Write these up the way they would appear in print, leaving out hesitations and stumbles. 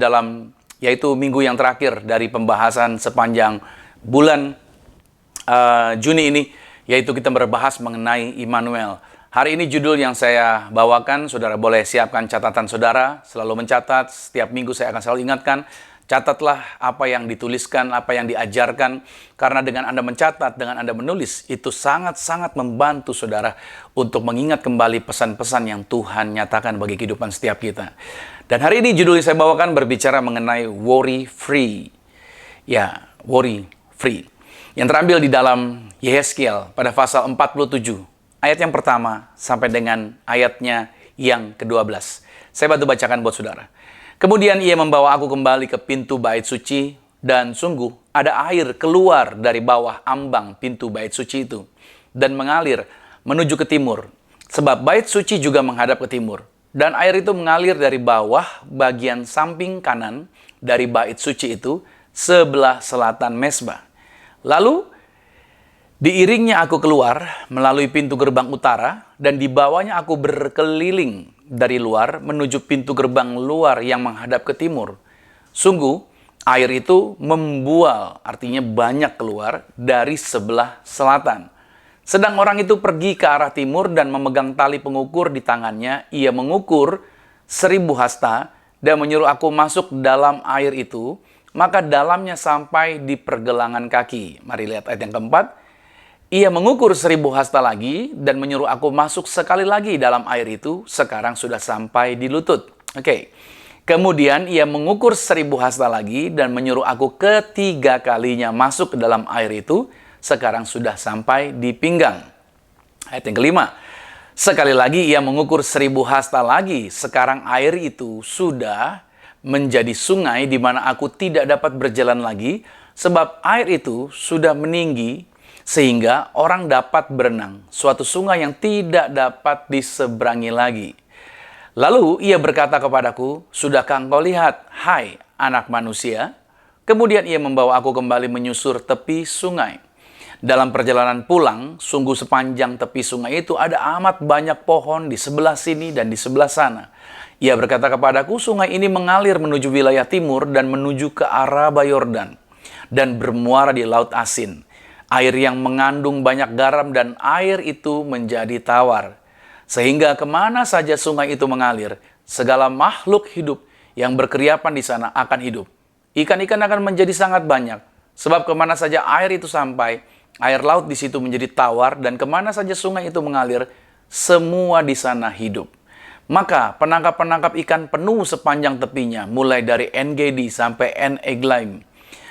dalam yaitu minggu yang terakhir dari pembahasan sepanjang bulan Juni ini, yaitu kita berbahas mengenai Immanuel. Hari ini judul yang saya bawakan, saudara boleh siapkan catatan saudara, selalu mencatat, setiap minggu saya akan selalu ingatkan, catatlah apa yang dituliskan, apa yang diajarkan, karena dengan Anda mencatat, dengan Anda menulis, itu sangat-sangat membantu saudara untuk mengingat kembali pesan-pesan yang Tuhan nyatakan bagi kehidupan setiap kita. Dan hari ini judul yang saya bawakan berbicara mengenai worry free. Ya, worry free. Yang terambil di dalam Yehezkiel pada pasal 47. Ayat yang pertama sampai dengan ayatnya yang ke-12. Saya bantu bacakan buat saudara. Kemudian ia membawa aku kembali ke pintu bait suci, dan sungguh ada air keluar dari bawah ambang pintu bait suci itu, dan mengalir menuju ke timur. Sebab bait suci juga menghadap ke timur. Dan air itu mengalir dari bawah bagian samping kanan dari bait suci itu, sebelah selatan mezbah. Lalu diiringnya aku keluar melalui pintu gerbang utara, dan dibawanya aku berkeliling dari luar menuju pintu gerbang luar yang menghadap ke timur. Sungguh, air itu membual, artinya banyak keluar dari sebelah selatan. Sedang orang itu pergi ke arah timur dan memegang tali pengukur di tangannya. Ia mengukur 1000 hasta dan menyuruh aku masuk dalam air itu, maka dalamnya sampai di pergelangan kaki. Mari lihat ayat yang keempat. Ia mengukur 1000 hasta lagi dan menyuruh aku masuk sekali lagi dalam air itu, sekarang sudah sampai di lutut. Oke. Kemudian ia mengukur 1000 hasta lagi dan menyuruh aku ketiga kalinya masuk ke dalam air itu, sekarang sudah sampai di pinggang. Ayat yang kelima. Sekali lagi ia mengukur 1000 hasta lagi, sekarang air itu sudah menjadi sungai di mana aku tidak dapat berjalan lagi, sebab air itu sudah meninggi sehingga orang dapat berenang, suatu sungai yang tidak dapat diseberangi lagi. Lalu ia berkata kepadaku, sudahkah engkau lihat, hai anak manusia? Kemudian ia membawa aku kembali menyusur tepi sungai. Dalam perjalanan pulang, sungguh sepanjang tepi sungai itu ada amat banyak pohon di sebelah sini dan di sebelah sana. Ia berkata kepadaku, sungai ini mengalir menuju wilayah timur dan menuju ke Araba Yordan, dan bermuara di Laut Asin. Air yang mengandung banyak garam, dan air itu menjadi tawar. Sehingga kemana saja sungai itu mengalir, segala makhluk hidup yang berkeriapan di sana akan hidup. Ikan-ikan akan menjadi sangat banyak, sebab kemana saja air itu sampai, air laut di situ menjadi tawar, dan kemana saja sungai itu mengalir, semua di sana hidup. Maka penangkap-penangkap ikan penuh sepanjang tepinya, mulai dari En-Gedi sampai En-Eglaim.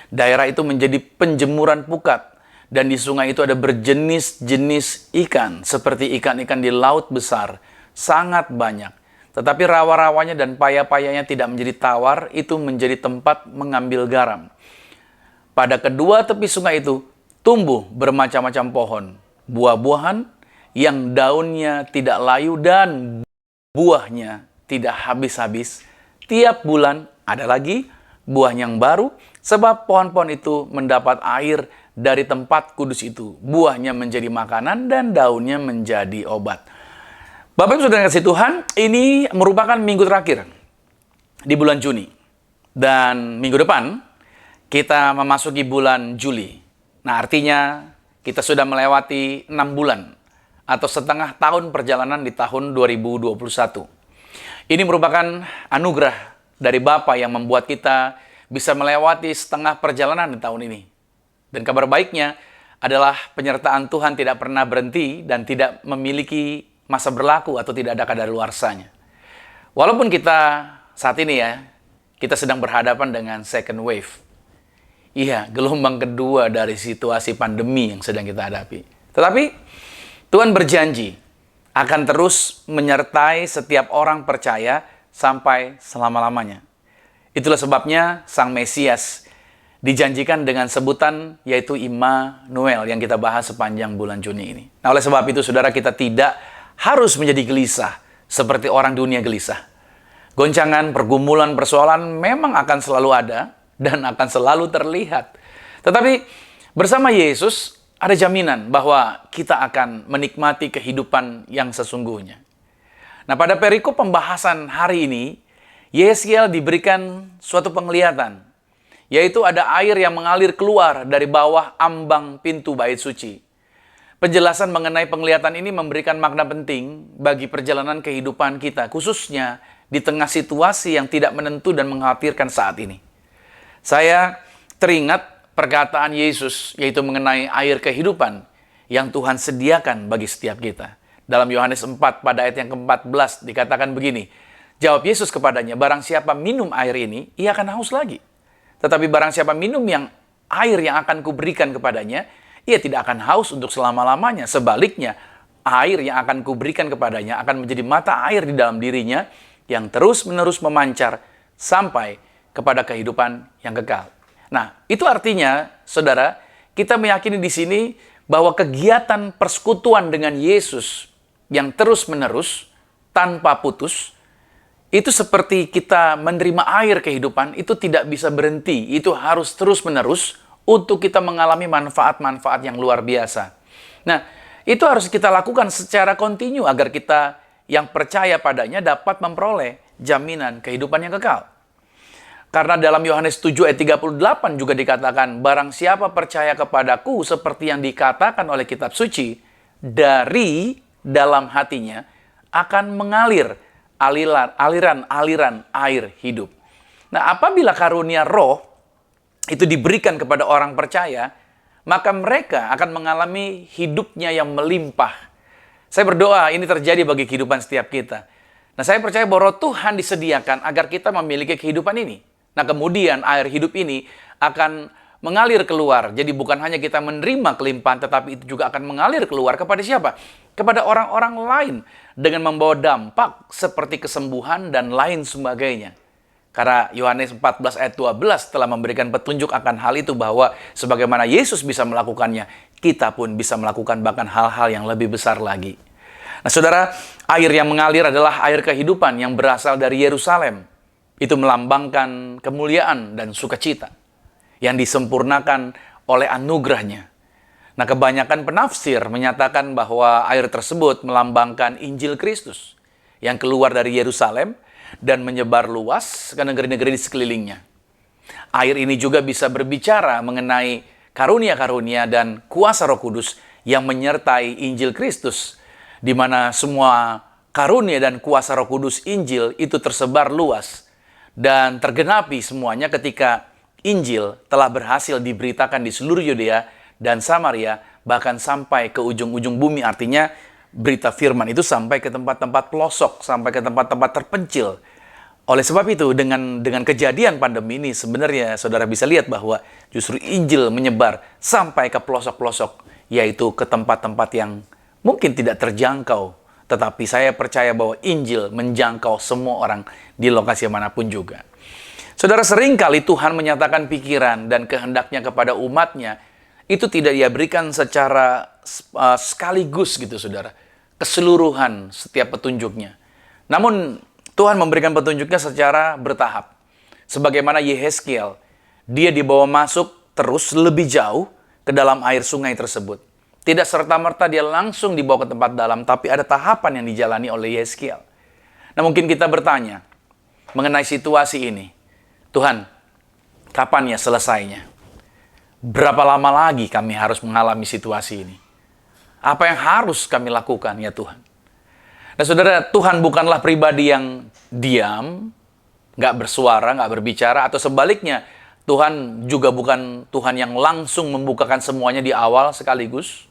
Daerah itu menjadi penjemuran pukat, dan di sungai itu ada berjenis-jenis ikan, seperti ikan-ikan di laut besar, sangat banyak. Tetapi rawa-rawanya dan paya-payanya tidak menjadi tawar, itu menjadi tempat mengambil garam. Pada kedua tepi sungai itu, tumbuh bermacam-macam pohon, buah-buahan yang daunnya tidak layu dan buahnya tidak habis-habis. Tiap bulan ada lagi buah yang baru, sebab pohon-pohon itu mendapat air dari tempat kudus itu. Buahnya menjadi makanan dan daunnya menjadi obat. Bapak Ibu Saudara kasih Tuhan, ini merupakan minggu terakhir di bulan Juni. Dan minggu depan kita memasuki bulan Juli. Nah, artinya kita sudah melewati 6 bulan atau setengah tahun perjalanan di tahun 2021. Ini merupakan anugerah dari Bapa yang membuat kita bisa melewati setengah perjalanan di tahun ini. Dan kabar baiknya adalah penyertaan Tuhan tidak pernah berhenti dan tidak memiliki masa berlaku atau tidak ada kadaluarsanya. Walaupun kita saat ini kita sedang berhadapan dengan second wave. Iya, gelombang kedua dari situasi pandemi yang sedang kita hadapi. Tetapi Tuhan berjanji akan terus menyertai setiap orang percaya sampai selama-lamanya. Itulah sebabnya Sang Mesias dijanjikan dengan sebutan yaitu Immanuel yang kita bahas sepanjang bulan Juni ini. Nah, oleh sebab itu saudara, kita tidak harus menjadi gelisah seperti orang dunia gelisah. Goncangan, pergumulan, persoalan memang akan selalu ada dan akan selalu terlihat. Tetapi bersama Yesus ada jaminan bahwa kita akan menikmati kehidupan yang sesungguhnya. Nah, pada perikop pembahasan hari ini, Yeskel diberikan suatu penglihatan, yaitu ada air yang mengalir keluar dari bawah ambang pintu bait suci. Penjelasan mengenai penglihatan ini memberikan makna penting bagi perjalanan kehidupan kita, khususnya di tengah situasi yang tidak menentu dan mengkhawatirkan saat ini. Saya teringat perkataan Yesus, yaitu mengenai air kehidupan yang Tuhan sediakan bagi setiap kita. Dalam Yohanes 4 pada ayat yang ke-14 dikatakan begini, jawab Yesus kepadanya, barang siapa minum air ini, ia akan haus lagi. Tetapi barang siapa minum air yang akan kuberikan kepadanya, ia tidak akan haus untuk selama-lamanya. Sebaliknya, air yang akan kuberikan kepadanya akan menjadi mata air di dalam dirinya yang terus-menerus memancar sampai kepada kehidupan yang kekal. Nah, itu artinya, saudara, kita meyakini di sini bahwa kegiatan persekutuan dengan Yesus yang terus-menerus, tanpa putus, itu seperti kita menerima air kehidupan, itu tidak bisa berhenti. Itu harus terus-menerus untuk kita mengalami manfaat-manfaat yang luar biasa. Nah, itu harus kita lakukan secara kontinu agar kita yang percaya padanya dapat memperoleh jaminan kehidupan yang kekal. Karena dalam Yohanes 7 ayat 38 juga dikatakan, barang siapa percaya kepadaku seperti yang dikatakan oleh kitab suci, dari dalam hatinya akan mengalir aliran air hidup. Nah, apabila karunia roh itu diberikan kepada orang percaya, maka mereka akan mengalami hidupnya yang melimpah. Saya berdoa ini terjadi bagi kehidupan setiap kita. Nah, saya percaya bahwa roh Tuhan disediakan agar kita memiliki kehidupan ini. Nah, kemudian air hidup ini akan mengalir keluar. Jadi bukan hanya kita menerima kelimpahan, tetapi itu juga akan mengalir keluar kepada siapa? Kepada orang-orang lain dengan membawa dampak seperti kesembuhan dan lain sebagainya. Karena Yohanes 14 ayat 12 telah memberikan petunjuk akan hal itu, bahwa sebagaimana Yesus bisa melakukannya, kita pun bisa melakukan bahkan hal-hal yang lebih besar lagi. Nah, saudara, air yang mengalir adalah air kehidupan yang berasal dari Yerusalem. Itu melambangkan kemuliaan dan sukacita yang disempurnakan oleh anugerahnya. Nah, kebanyakan penafsir menyatakan bahwa air tersebut melambangkan Injil Kristus yang keluar dari Yerusalem dan menyebar luas ke negeri-negeri di sekelilingnya. Air ini juga bisa berbicara mengenai karunia-karunia dan kuasa Roh Kudus yang menyertai Injil Kristus, di mana semua karunia dan kuasa Roh Kudus Injil itu tersebar luas dan tergenapi semuanya ketika Injil telah berhasil diberitakan di seluruh Yudea dan Samaria, bahkan sampai ke ujung-ujung bumi. Artinya berita firman itu sampai ke tempat-tempat pelosok, sampai ke tempat-tempat terpencil. Oleh sebab itu, dengan kejadian pandemi ini, sebenarnya saudara bisa lihat bahwa justru Injil menyebar sampai ke pelosok-pelosok, yaitu ke tempat-tempat yang mungkin tidak terjangkau. Tetapi saya percaya bahwa Injil menjangkau semua orang di lokasi manapun juga. Saudara, seringkali Tuhan menyatakan pikiran dan kehendaknya kepada umatnya, itu tidak dia berikan secara sekaligus gitu, saudara. Keseluruhan setiap petunjuknya. Namun, Tuhan memberikan petunjuknya secara bertahap. Sebagaimana Yehezkiel, dia dibawa masuk terus lebih jauh ke dalam air sungai tersebut. Tidak serta-merta dia langsung dibawa ke tempat dalam, tapi ada tahapan yang dijalani oleh Yehezkiel. Nah, mungkin kita bertanya mengenai situasi ini. Tuhan, kapan ya selesainya? Berapa lama lagi kami harus mengalami situasi ini? Apa yang harus kami lakukan ya Tuhan? Nah, saudara, Tuhan bukanlah pribadi yang diam, nggak bersuara, nggak berbicara, atau sebaliknya, Tuhan juga bukan Tuhan yang langsung membukakan semuanya di awal sekaligus.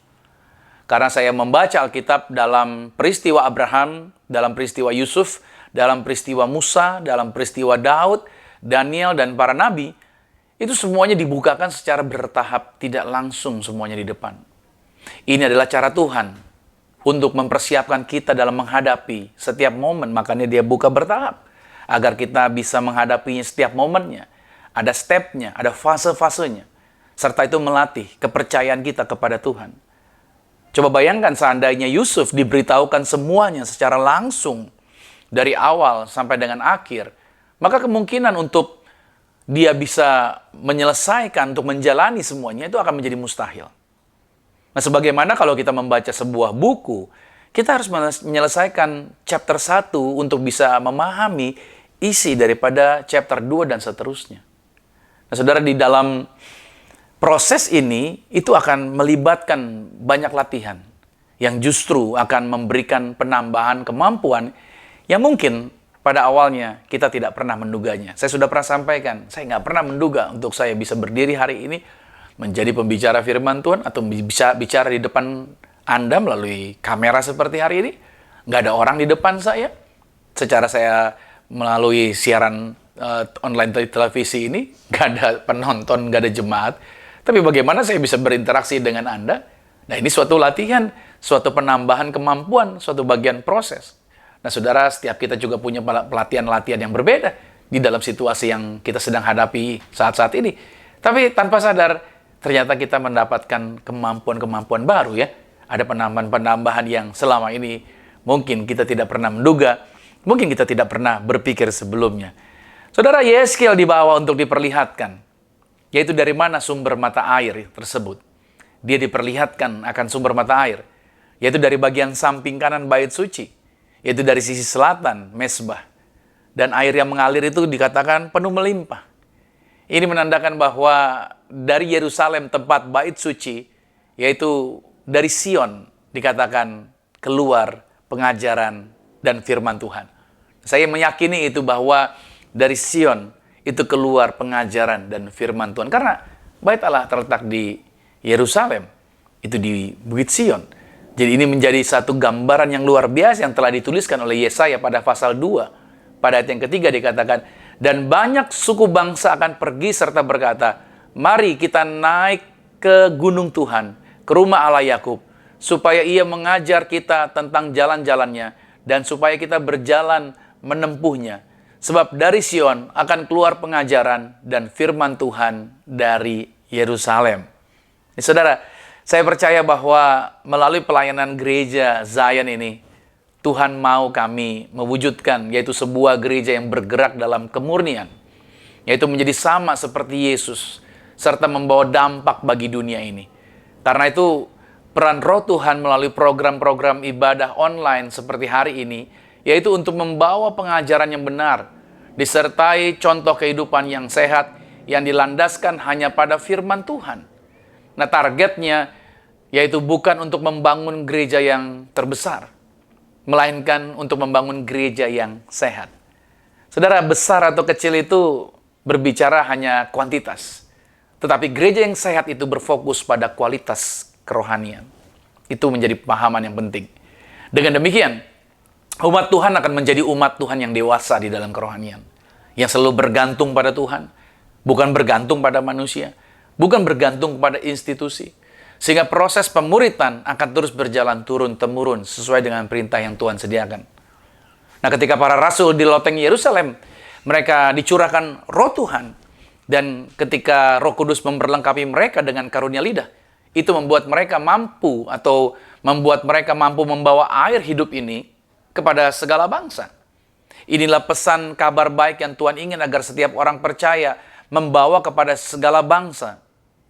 Karena saya membaca Alkitab dalam peristiwa Abraham, dalam peristiwa Yusuf, dalam peristiwa Musa, dalam peristiwa Daud, Daniel, dan para nabi, itu semuanya dibukakan secara bertahap, tidak langsung semuanya di depan. Ini adalah cara Tuhan untuk mempersiapkan kita dalam menghadapi setiap momen, makanya dia buka bertahap, agar kita bisa menghadapinya setiap momennya. Ada stepnya, ada fase-fasenya, serta itu melatih kepercayaan kita kepada Tuhan. Coba bayangkan seandainya Yusuf diberitahukan semuanya secara langsung, dari awal sampai dengan akhir, maka kemungkinan untuk dia bisa menyelesaikan, untuk menjalani semuanya, itu akan menjadi mustahil. Nah, sebagaimana kalau kita membaca sebuah buku, kita harus menyelesaikan chapter 1 untuk bisa memahami isi daripada chapter 2 dan seterusnya. Nah, saudara, di dalam proses ini itu akan melibatkan banyak latihan yang justru akan memberikan penambahan kemampuan yang mungkin pada awalnya kita tidak pernah menduganya. Saya sudah pernah sampaikan, saya nggak pernah menduga untuk saya bisa berdiri hari ini menjadi pembicara firman Tuhan atau bisa bicara di depan Anda melalui kamera seperti hari ini. Nggak ada orang di depan saya. Secara saya melalui siaran online televisi ini, nggak ada penonton, nggak ada jemaat. Tapi bagaimana saya bisa berinteraksi dengan Anda? Nah, ini suatu latihan, suatu penambahan kemampuan, suatu bagian proses. Nah, saudara, setiap kita juga punya pelatihan-latihan yang berbeda di dalam situasi yang kita sedang hadapi saat-saat ini. Tapi tanpa sadar, ternyata kita mendapatkan kemampuan-kemampuan baru ya. Ada penambahan-penambahan yang selama ini mungkin kita tidak pernah menduga, mungkin kita tidak pernah berpikir sebelumnya. Saudara, Yeskel dibawa untuk diperlihatkan, yaitu dari mana sumber mata air tersebut. Dia diperlihatkan akan sumber mata air, yaitu dari bagian samping kanan bait suci, yaitu dari sisi selatan mesbah. Dan air yang mengalir itu dikatakan penuh melimpah. Ini menandakan bahwa dari Yerusalem tempat bait suci, yaitu dari Sion, dikatakan keluar pengajaran dan firman Tuhan. Saya meyakini itu bahwa dari Sion itu keluar pengajaran dan firman Tuhan. Karena bait Allah terletak di Yerusalem, itu di Bukit Sion. Jadi ini menjadi satu gambaran yang luar biasa yang telah dituliskan oleh Yesaya pada pasal 2. Pada ayat yang ketiga dikatakan, dan banyak suku bangsa akan pergi serta berkata, mari kita naik ke gunung Tuhan, ke rumah Allah Yakub, supaya ia mengajar kita tentang jalan-jalannya, dan supaya kita berjalan menempuhnya. Sebab dari Sion akan keluar pengajaran dan firman Tuhan dari Yerusalem. Ini, saudara, saya percaya bahwa melalui pelayanan gereja Zion ini, Tuhan mau kami mewujudkan yaitu sebuah gereja yang bergerak dalam kemurnian, yaitu menjadi sama seperti Yesus, serta membawa dampak bagi dunia ini. Karena itu, peran Roh Tuhan melalui program-program ibadah online seperti hari ini, yaitu untuk membawa pengajaran yang benar, disertai contoh kehidupan yang sehat, yang dilandaskan hanya pada firman Tuhan. Nah, targetnya yaitu bukan untuk membangun gereja yang terbesar, melainkan untuk membangun gereja yang sehat. Saudara, besar atau kecil itu berbicara hanya kuantitas. Tetapi gereja yang sehat itu berfokus pada kualitas kerohanian. Itu menjadi pemahaman yang penting. Dengan demikian, umat Tuhan akan menjadi umat Tuhan yang dewasa di dalam kerohanian. Yang selalu bergantung pada Tuhan, bukan bergantung pada manusia, bukan bergantung pada institusi. Sehingga proses pemuritan akan terus berjalan turun-temurun sesuai dengan perintah yang Tuhan sediakan. Nah, ketika para rasul di loteng Yerusalem, mereka dicurahkan Roh Tuhan. Dan ketika Roh Kudus memperlengkapi mereka dengan karunia lidah, itu membuat mereka mampu membawa air hidup ini kepada segala bangsa. Inilah pesan kabar baik yang Tuhan ingin agar setiap orang percaya membawa kepada segala bangsa.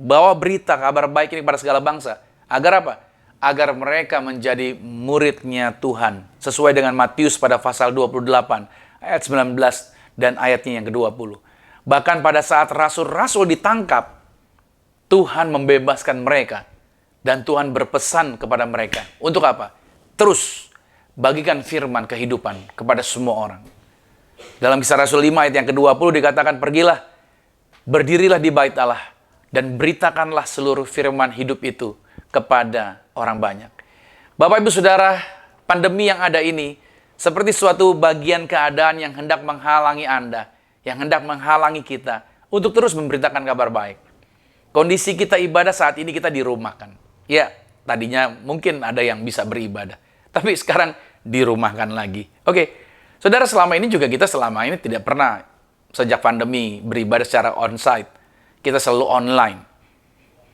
Bawa berita kabar baik ini kepada segala bangsa. Agar apa? Agar mereka menjadi muridnya Tuhan. Sesuai dengan Matius pada pasal 28, ayat 19 dan ayatnya yang ke-20. Bahkan pada saat rasul-rasul ditangkap, Tuhan membebaskan mereka. Dan Tuhan berpesan kepada mereka. Untuk apa? Terus bagikan firman kehidupan kepada semua orang. Dalam Kisah Rasul 5 ayat yang ke-20 dikatakan, pergilah, berdirilah di bait Allah, dan beritakanlah seluruh firman hidup itu kepada orang banyak. Bapak, Ibu, Saudara, pandemi yang ada ini seperti suatu bagian keadaan yang hendak menghalangi Anda, yang hendak menghalangi kita untuk terus memberitakan kabar baik. Kondisi kita ibadah saat ini kita dirumahkan. Ya, tadinya mungkin ada yang bisa beribadah, tapi sekarang dirumahkan lagi. Oke, saudara, selama ini juga kita tidak pernah sejak pandemi beribadah secara onsite. Kita selalu online.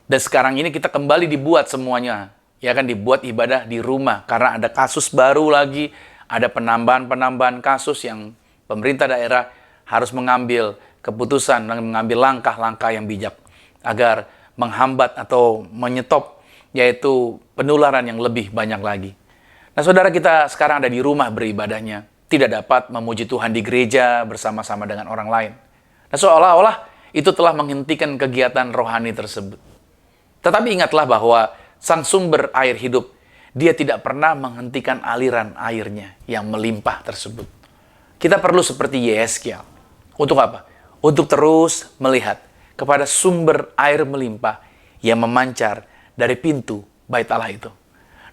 Dan sekarang ini kita kembali dibuat semuanya. Ya kan, dibuat ibadah di rumah. Karena ada kasus baru lagi. Ada penambahan-penambahan kasus yang pemerintah daerah harus mengambil keputusan dan mengambil langkah-langkah yang bijak. Agar menghambat atau menyetop yaitu penularan yang lebih banyak lagi. Nah, saudara, kita sekarang ada di rumah beribadahnya. tidak dapat memuji Tuhan di gereja bersama-sama dengan orang lain. Nah, seolah-olah itu telah menghentikan kegiatan rohani tersebut. Tetapi ingatlah bahwa Sang sumber air hidup, Dia tidak pernah menghentikan aliran airnya yang melimpah tersebut. Kita perlu seperti Yehezkiel. Untuk apa? Untuk terus melihat kepada sumber air melimpah yang memancar dari pintu bait Allah itu.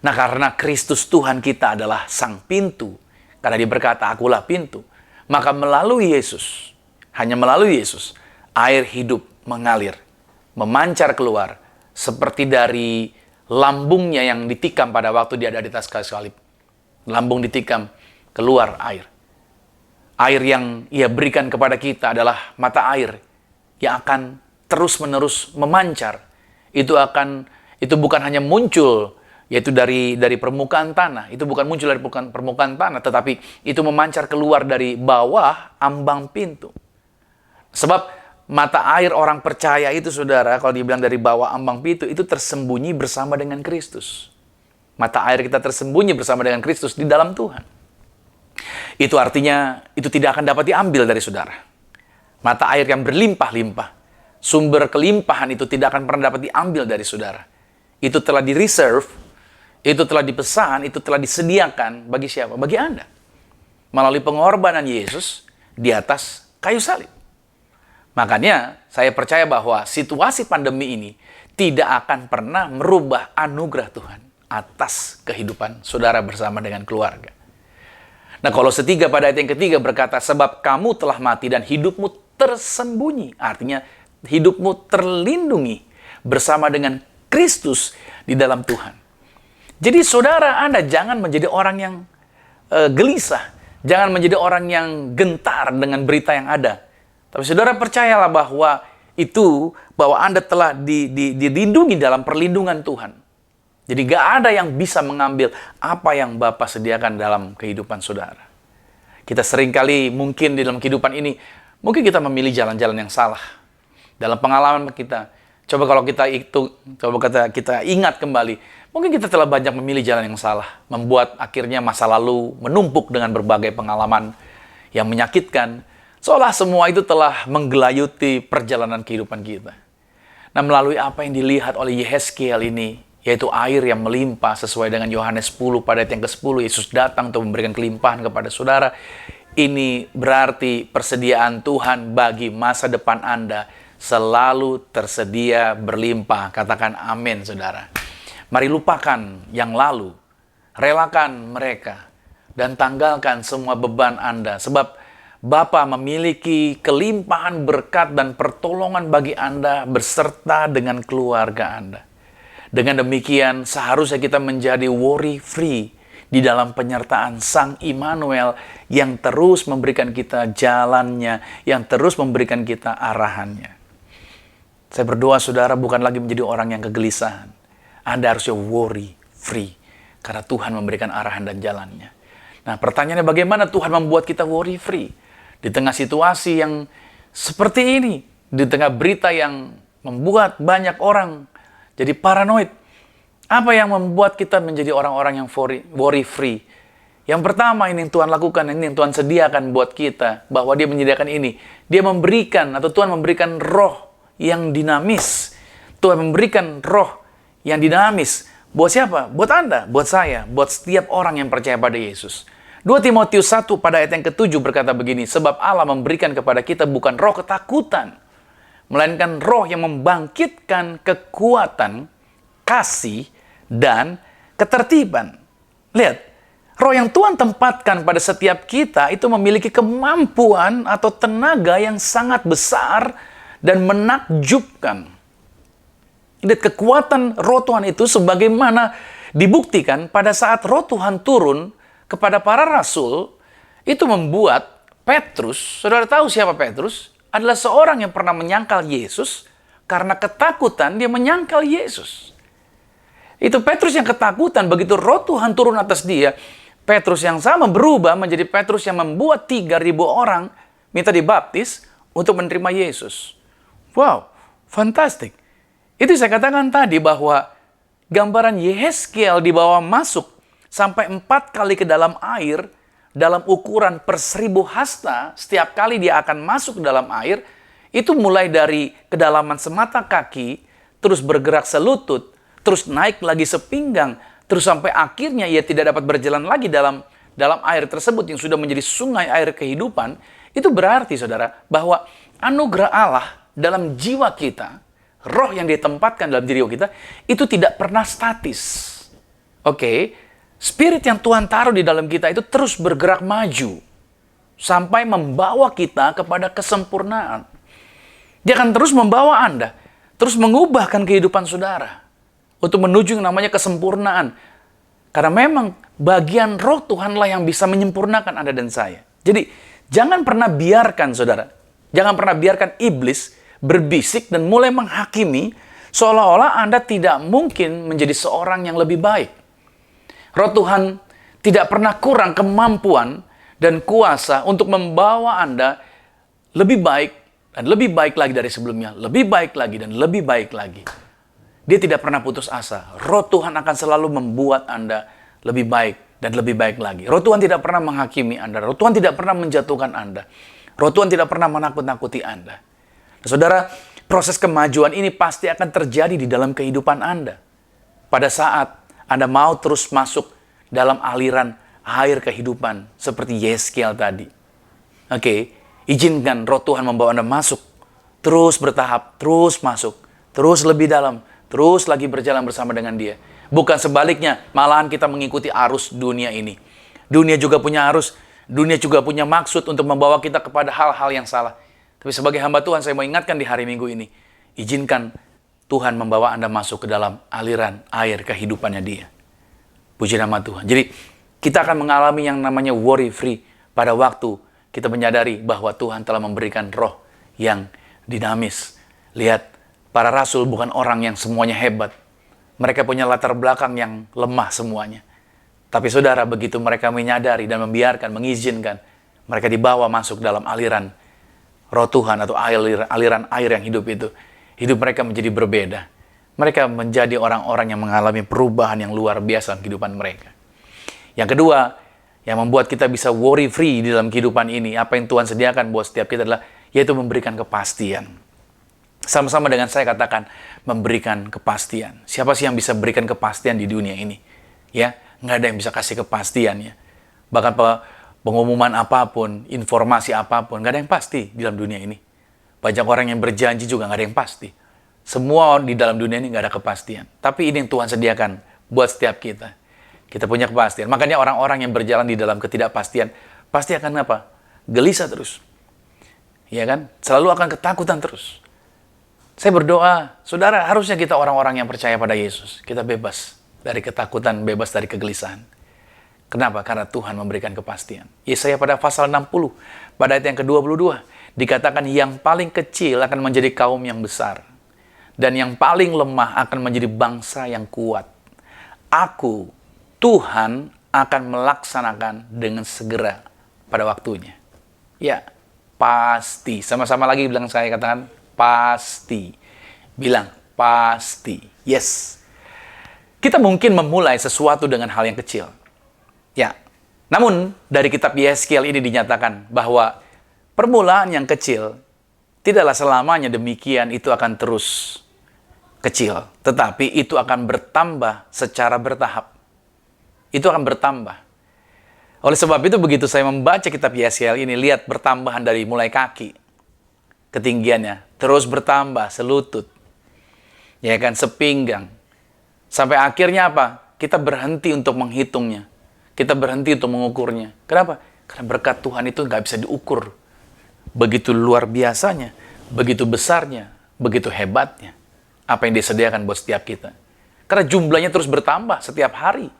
Nah, karena Kristus Tuhan kita adalah sang pintu, karena Dia berkata, "Akulah pintu," maka melalui Yesus, hanya melalui Yesus, air hidup mengalir, memancar keluar, seperti dari lambungnya yang ditikam pada waktu Dia ada di atas kayu salib. Lambung ditikam, keluar air. Air yang Ia berikan kepada kita adalah mata air yang akan terus-menerus memancar. Itu bukan hanya muncul, yaitu dari permukaan tanah. Itu bukan muncul dari permukaan tanah, tetapi itu memancar keluar dari bawah ambang pintu. Sebab mata air orang percaya itu, saudara, kalau dibilang dari bawah ambang pintu, itu tersembunyi bersama dengan Kristus. Mata air kita tersembunyi bersama dengan Kristus di dalam Tuhan. Itu artinya, itu tidak akan dapat diambil dari saudara. Mata air yang berlimpah-limpah, sumber kelimpahan itu tidak akan pernah dapat diambil dari saudara. Itu telah di-reserve, itu telah dipesan, itu telah disediakan bagi siapa? Bagi Anda. Melalui pengorbanan Yesus di atas kayu salib. Makanya saya percaya bahwa situasi pandemi ini tidak akan pernah merubah anugerah Tuhan atas kehidupan saudara bersama dengan keluarga. Nah, Kolose 3 pada ayat yang ketiga berkata, "Sebab kamu telah mati dan hidupmu tersembunyi." Artinya hidupmu terlindungi bersama dengan Kristus di dalam Tuhan. Jadi saudara, Anda jangan menjadi orang yang gelisah. Jangan menjadi orang yang gentar dengan berita yang ada. Tapi saudara percayalah bahwa Anda telah dilindungi dalam perlindungan Tuhan. Jadi gak ada yang bisa mengambil apa yang Bapa sediakan dalam kehidupan saudara. Kita seringkali mungkin di dalam kehidupan ini, mungkin kita memilih jalan-jalan yang salah. Dalam pengalaman kita, coba kita ingat kembali, mungkin kita telah banyak memilih jalan yang salah, membuat akhirnya masa lalu menumpuk dengan berbagai pengalaman yang menyakitkan, seolah semua itu telah menggelayuti perjalanan kehidupan kita. Nah, melalui apa yang dilihat oleh Yehezkiel ini, yaitu air yang melimpah sesuai dengan Yohanes 10 pada ayat yang ke-10, Yesus datang untuk memberikan kelimpahan kepada saudara. Ini berarti persediaan Tuhan bagi masa depan Anda selalu tersedia berlimpah. Katakan amin, saudara. Mari lupakan yang lalu, relakan mereka, dan tanggalkan semua beban Anda. Sebab Bapa memiliki kelimpahan berkat dan pertolongan bagi Anda beserta dengan keluarga Anda. Dengan demikian, seharusnya kita menjadi worry-free di dalam penyertaan Sang Immanuel yang terus memberikan kita jalannya, yang terus memberikan kita arahannya. Saya berdoa saudara bukan lagi menjadi orang yang kegelisahan. Anda harusnya worry-free karena Tuhan memberikan arahan dan jalannya. Nah, pertanyaannya bagaimana Tuhan membuat kita worry-free? Di tengah situasi yang seperti ini, di tengah berita yang membuat banyak orang jadi paranoid. Apa yang membuat kita menjadi orang-orang yang worry-free? Yang pertama ini yang Tuhan lakukan, ini yang Tuhan sediakan buat kita, bahwa Dia menyediakan ini. Dia memberikan, atau Tuhan memberikan roh yang dinamis. Tuhan memberikan roh yang dinamis. Buat siapa? Buat Anda, buat saya, buat setiap orang yang percaya pada Yesus. 2 Timotius 1 pada ayat yang ke-7 berkata begini, "Sebab Allah memberikan kepada kita bukan roh ketakutan, melainkan roh yang membangkitkan kekuatan, kasih, dan ketertiban." Lihat, roh yang Tuhan tempatkan pada setiap kita itu memiliki kemampuan atau tenaga yang sangat besar dan menakjubkan. Lihat, kekuatan roh Tuhan itu sebagaimana dibuktikan pada saat roh Tuhan turun kepada para rasul, itu membuat Petrus, saudara tahu siapa Petrus? Adalah seorang yang pernah menyangkal Yesus, karena ketakutan dia menyangkal Yesus. Itu Petrus yang ketakutan, begitu roh Tuhan turun atas dia, Petrus yang sama berubah menjadi Petrus yang membuat 3.000 orang minta dibaptis untuk menerima Yesus. Wow, fantastik. Itu saya katakan tadi bahwa gambaran Yehezkiel dibawa masuk sampai 4 kali ke dalam air dalam ukuran per 1000 hasta, setiap kali dia akan masuk ke dalam air, itu mulai dari kedalaman semata kaki, terus bergerak selutut, terus naik lagi sepinggang, terus sampai akhirnya ia tidak dapat berjalan lagi dalam air tersebut yang sudah menjadi sungai air kehidupan. Itu berarti, saudara, bahwa anugerah Allah dalam jiwa kita, roh yang ditempatkan dalam diri kita, itu tidak pernah statis. Oke, spirit yang Tuhan taruh di dalam kita itu terus bergerak maju sampai membawa kita kepada kesempurnaan. Dia akan terus membawa Anda, terus mengubahkan kehidupan saudara untuk menuju yang namanya kesempurnaan. Karena memang bagian roh Tuhanlah yang bisa menyempurnakan Anda dan saya. Jadi, jangan pernah biarkan, saudara, jangan pernah biarkan iblis berbisik dan mulai menghakimi seolah-olah Anda tidak mungkin menjadi seorang yang lebih baik. Roh Tuhan tidak pernah kurang kemampuan dan kuasa untuk membawa Anda lebih baik dan lebih baik lagi dari sebelumnya, lebih baik lagi dan lebih baik lagi. Dia tidak pernah putus asa. Roh Tuhan akan selalu membuat Anda lebih baik dan lebih baik lagi. Roh Tuhan tidak pernah menghakimi Anda. Roh Tuhan tidak pernah menjatuhkan Anda. Roh Tuhan tidak pernah menakut-nakuti Anda. Nah, saudara, proses kemajuan ini pasti akan terjadi di dalam kehidupan Anda. Pada saat Anda mau terus masuk dalam aliran air kehidupan seperti Yeskiel tadi. Oke, izinkan roh Tuhan membawa Anda masuk. Terus bertahap, terus masuk. Terus lebih dalam, terus lagi berjalan bersama dengan Dia. Bukan sebaliknya, malahan kita mengikuti arus dunia ini. Dunia juga punya arus, dunia juga punya maksud untuk membawa kita kepada hal-hal yang salah. Tapi sebagai hamba Tuhan, saya mau ingatkan di hari Minggu ini, izinkan Tuhan membawa Anda masuk ke dalam aliran air kehidupannya Dia. Puji nama Tuhan. Jadi, kita akan mengalami yang namanya worry free pada waktu kita menyadari bahwa Tuhan telah memberikan roh yang dinamis. Lihat, para rasul bukan orang yang semuanya hebat. Mereka punya latar belakang yang lemah semuanya. Tapi saudara, begitu mereka menyadari dan membiarkan, mengizinkan, mereka dibawa masuk dalam aliran roh Tuhan atau aliran air yang hidup itu. Hidup mereka menjadi berbeda. Mereka menjadi orang-orang yang mengalami perubahan yang luar biasa dalam kehidupan mereka. Yang kedua, yang membuat kita bisa worry free di dalam kehidupan ini, apa yang Tuhan sediakan buat setiap kita adalah, yaitu memberikan kepastian. Sama-sama dengan saya katakan, memberikan kepastian. Siapa sih yang bisa berikan kepastian di dunia ini? Ya, nggak ada yang bisa kasih kepastian ya. Bahkan pengumuman apapun, informasi apapun, nggak ada yang pasti di dalam dunia ini. Banyak orang yang berjanji juga nggak ada yang pasti. Semua di dalam dunia ini nggak ada kepastian. Tapi ini yang Tuhan sediakan buat setiap kita. Kita punya kepastian. Makanya orang-orang yang berjalan di dalam ketidakpastian, pasti akan apa? Gelisah terus. Ya kan? Selalu akan ketakutan terus. Saya berdoa, saudara, harusnya kita orang-orang yang percaya pada Yesus. Kita bebas dari ketakutan, bebas dari kegelisahan. Kenapa? Karena Tuhan memberikan kepastian. Yesaya pada pasal 60, pada ayat yang ke-22, dikatakan yang paling kecil akan menjadi kaum yang besar. Dan yang paling lemah akan menjadi bangsa yang kuat. Aku, Tuhan, akan melaksanakan dengan segera pada waktunya. Ya, pasti. Sama-sama lagi bilang, saya katakan, pasti. Bilang, pasti. Yes. Kita mungkin memulai sesuatu dengan hal yang kecil. Ya, namun dari kitab Yeskiel ini dinyatakan bahwa permulaan yang kecil tidaklah selamanya demikian itu akan terus kecil, tetapi itu akan bertambah secara bertahap. Itu akan bertambah. Oleh sebab itu begitu saya membaca kitab Yeskiel ini, lihat pertambahan dari mulai kaki, ketinggiannya terus bertambah selutut, ya kan, sepinggang, sampai akhirnya apa? Kita berhenti untuk menghitungnya. Kita berhenti untuk mengukurnya. Kenapa? Karena berkat Tuhan itu nggak bisa diukur. Begitu luar biasanya, begitu besarnya, begitu hebatnya. Apa yang disediakan buat setiap kita. Karena jumlahnya terus bertambah setiap hari.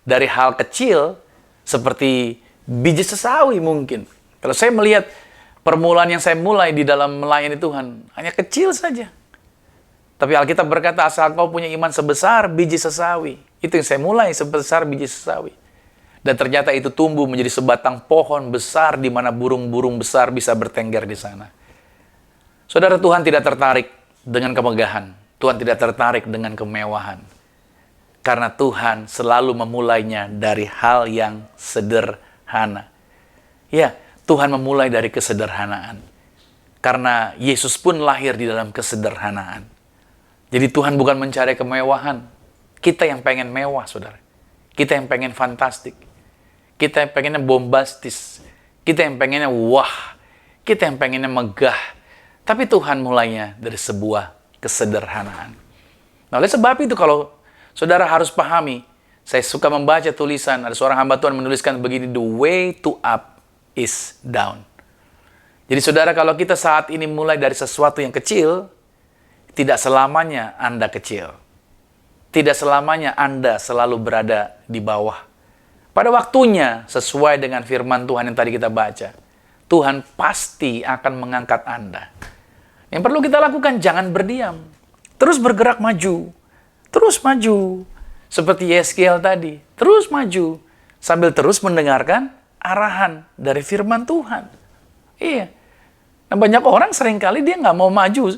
Dari hal kecil, seperti biji sesawi mungkin. Kalau saya melihat permulaan yang saya mulai di dalam melayani Tuhan, hanya kecil saja. Tapi Alkitab berkata, asal kau punya iman sebesar biji sesawi. Itu yang saya mulai, sebesar biji sesawi. Dan ternyata itu tumbuh menjadi sebatang pohon besar di mana burung-burung besar bisa bertengger di sana. Saudara, Tuhan tidak tertarik dengan kemegahan. Tuhan tidak tertarik dengan kemewahan. Karena Tuhan selalu memulainya dari hal yang sederhana. sederhana. Ya, Tuhan memulai dari kesederhanaan. Karena Yesus pun lahir di dalam kesederhanaan. Jadi Tuhan bukan mencari kemewahan. Kita yang pengen mewah, saudara. Kita yang pengen fantastik. Kita yang pengennya bombastis. Kita yang pengennya wah. Kita yang pengennya megah. Tapi Tuhan mulainya dari sebuah kesederhanaan. Nah, oleh sebab itu kalau saudara harus pahami, saya suka membaca tulisan, ada seorang hamba Tuhan menuliskan begini, the way to up is down. Jadi saudara, kalau kita saat ini mulai dari sesuatu yang kecil, tidak selamanya Anda kecil. Tidak selamanya Anda selalu berada di bawah. Pada waktunya, sesuai dengan firman Tuhan yang tadi kita baca, Tuhan pasti akan mengangkat Anda. Yang perlu kita lakukan, jangan berdiam. Terus bergerak maju. Terus maju. Seperti Yeskiel tadi. Terus maju. Sambil terus mendengarkan arahan dari firman Tuhan. Iya. Nah, banyak orang seringkali dia nggak mau maju.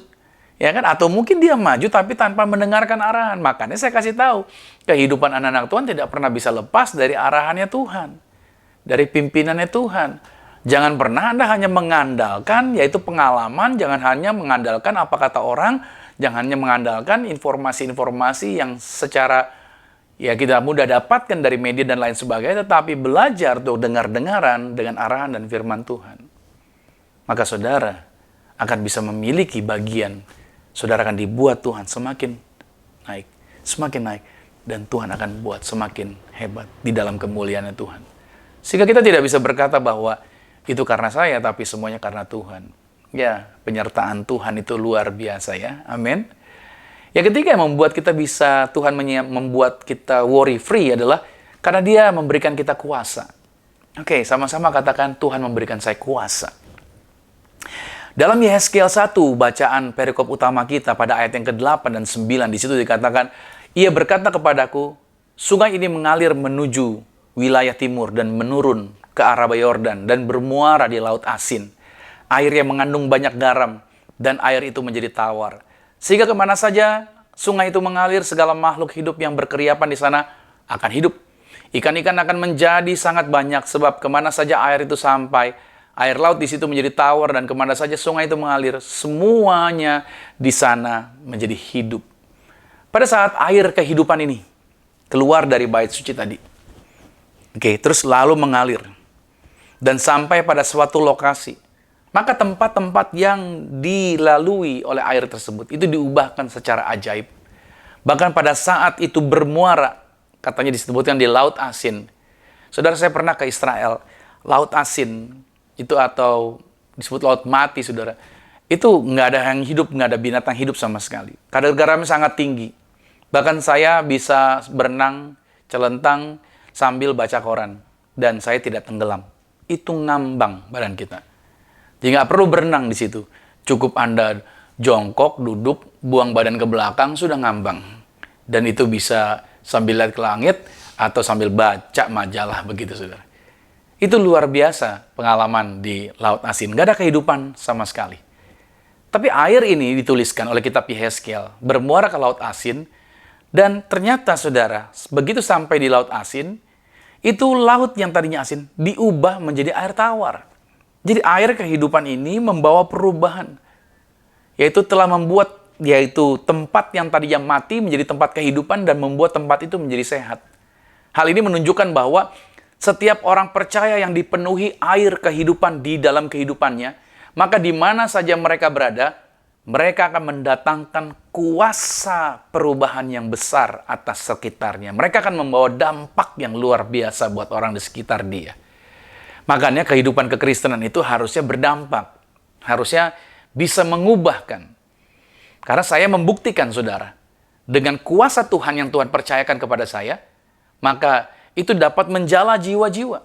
Ya kan? Atau mungkin dia maju tapi tanpa mendengarkan arahan. Makanya saya kasih tahu, kehidupan anak-anak Tuhan tidak pernah bisa lepas dari arahannya Tuhan. Dari pimpinannya Tuhan. Jangan pernah Anda hanya mengandalkan, yaitu pengalaman, jangan hanya mengandalkan apa kata orang, jangan hanya mengandalkan informasi-informasi yang secara ya kita mudah dapatkan dari media dan lain sebagainya, tetapi belajar untuk dengar-dengaran dengan arahan dan firman Tuhan. Maka saudara akan bisa memiliki bagian, saudara akan dibuat Tuhan semakin naik, dan Tuhan akan buat semakin hebat di dalam kemuliaannya Tuhan. Sehingga kita tidak bisa berkata bahwa itu karena saya, tapi semuanya karena Tuhan. Ya, penyertaan Tuhan itu luar biasa ya. Amin. Yang ketiga yang membuat kita bisa, Tuhan membuat kita worry free adalah karena Dia memberikan kita kuasa. Oke, sama-sama katakan, Tuhan memberikan saya kuasa. Dalam Yeskiel 1, bacaan perikop utama kita pada ayat yang ke-8 dan 9, di situ dikatakan, Ia berkata kepadaku, sungai ini mengalir menuju wilayah timur dan menurun ke arah Yordan dan bermuara di Laut Asin. Air yang mengandung banyak garam dan air itu menjadi tawar. Sehingga kemana saja sungai itu mengalir, segala makhluk hidup yang berkeriapan di sana akan hidup. Ikan-ikan akan menjadi sangat banyak sebab kemana saja air itu sampai, air laut di situ menjadi tawar dan kemana saja sungai itu mengalir, semuanya di sana menjadi hidup. Pada saat air kehidupan ini keluar dari bait suci tadi, terus lalu mengalir dan sampai pada suatu lokasi, maka tempat-tempat yang dilalui oleh air tersebut itu diubahkan secara ajaib. Bahkan pada saat itu bermuara, katanya disebutkan di Laut Asin. Saudara, saya pernah ke Israel. Laut Asin itu atau disebut laut mati, saudara. Itu nggak ada yang hidup, nggak ada binatang hidup sama sekali. Kadar garamnya sangat tinggi. Bahkan saya bisa berenang, celentang sambil baca koran. Dan saya tidak tenggelam. Itu ngambang badan kita. Jadi nggak perlu berenang di situ. Cukup Anda jongkok, duduk, buang badan ke belakang, sudah ngambang. Dan itu bisa sambil lihat ke langit atau sambil baca majalah begitu, saudara. Itu luar biasa pengalaman di Laut Asin. Nggak ada kehidupan sama sekali. Tapi air ini dituliskan oleh kitab Yeskiel, bermuara ke Laut Asin. Dan ternyata, saudara, begitu sampai di Laut Asin, itu laut yang tadinya asin diubah menjadi air tawar. Jadi air kehidupan ini membawa perubahan. Yaitu telah membuat tempat yang tadinya mati menjadi tempat kehidupan dan membuat tempat itu menjadi sehat. Hal ini menunjukkan bahwa setiap orang percaya yang dipenuhi air kehidupan di dalam kehidupannya, maka di mana saja mereka berada, mereka akan mendatangkan kuasa perubahan yang besar atas sekitarnya. Mereka akan membawa dampak yang luar biasa buat orang di sekitar dia. Makanya kehidupan kekristenan itu harusnya berdampak. Harusnya bisa mengubahkan. Karena saya membuktikan, saudara, dengan kuasa Tuhan yang Tuhan percayakan kepada saya, maka itu dapat menjala jiwa-jiwa.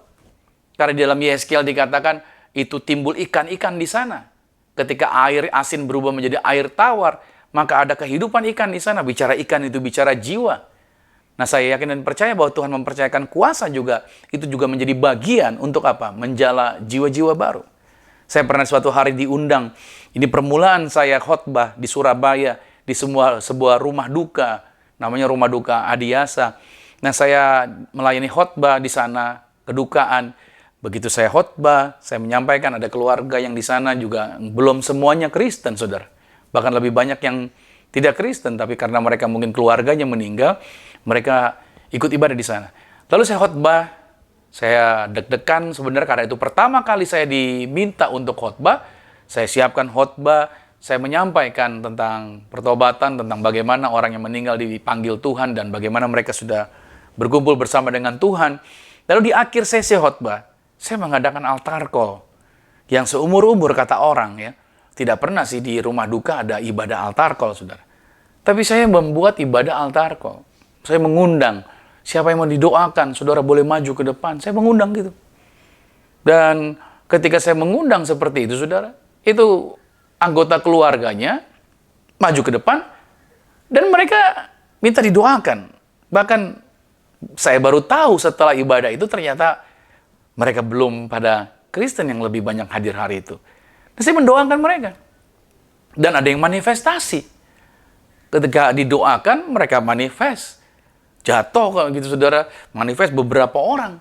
Karena di dalam Yeskiel dikatakan, itu timbul ikan-ikan di sana. Ketika air asin berubah menjadi air tawar, maka ada kehidupan ikan di sana. Bicara ikan itu bicara jiwa. Nah, saya yakin dan percaya bahwa Tuhan mempercayakan kuasa juga, itu juga menjadi bagian untuk apa? Menjala jiwa-jiwa baru. Saya pernah suatu hari diundang, ini permulaan saya khotbah di Surabaya, di sebuah rumah duka, namanya Rumah Duka Adiasa. Nah, saya melayani khotbah di sana, kedukaan. Begitu saya khotbah, saya menyampaikan, ada keluarga yang di sana juga belum semuanya Kristen, saudara. Bahkan lebih banyak yang tidak Kristen, tapi karena mereka mungkin keluarganya meninggal, mereka ikut ibadah di sana. Lalu saya khotbah, saya deg-degan sebenarnya karena itu pertama kali saya diminta untuk khotbah. Saya siapkan khotbah, saya menyampaikan tentang pertobatan, tentang bagaimana orang yang meninggal dipanggil Tuhan dan bagaimana mereka sudah berkumpul bersama dengan Tuhan. Lalu di akhir sesi khotbah, saya mengadakan altar call yang seumur-umur kata orang ya. Tidak pernah sih di rumah duka ada ibadah altar call, saudara. Tapi saya membuat ibadah altar call. Saya mengundang siapa yang mau didoakan, saudara boleh maju ke depan. Saya mengundang gitu. Dan ketika saya mengundang seperti itu, saudara, itu anggota keluarganya maju ke depan dan mereka minta didoakan. Bahkan saya baru tahu setelah ibadah itu ternyata mereka belum pada Kristen yang lebih banyak hadir hari itu. Dan saya mendoakan mereka. Dan ada yang manifestasi. Ketika didoakan, mereka manifest. Jatuh kalau gitu, saudara. Manifest beberapa orang.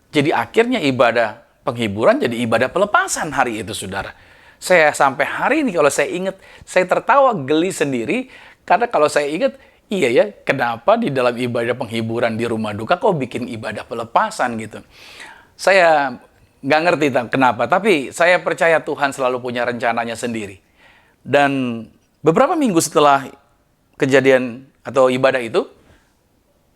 Jadi akhirnya ibadah penghiburan jadi ibadah pelepasan hari itu, saudara. Saya sampai hari ini kalau saya ingat, saya tertawa geli sendiri. Karena kalau saya ingat, iya ya, kenapa di dalam ibadah penghiburan di rumah duka kok bikin ibadah pelepasan gitu. Saya nggak ngerti kenapa, tapi saya percaya Tuhan selalu punya rencananya sendiri. Dan beberapa minggu setelah kejadian atau ibadah itu,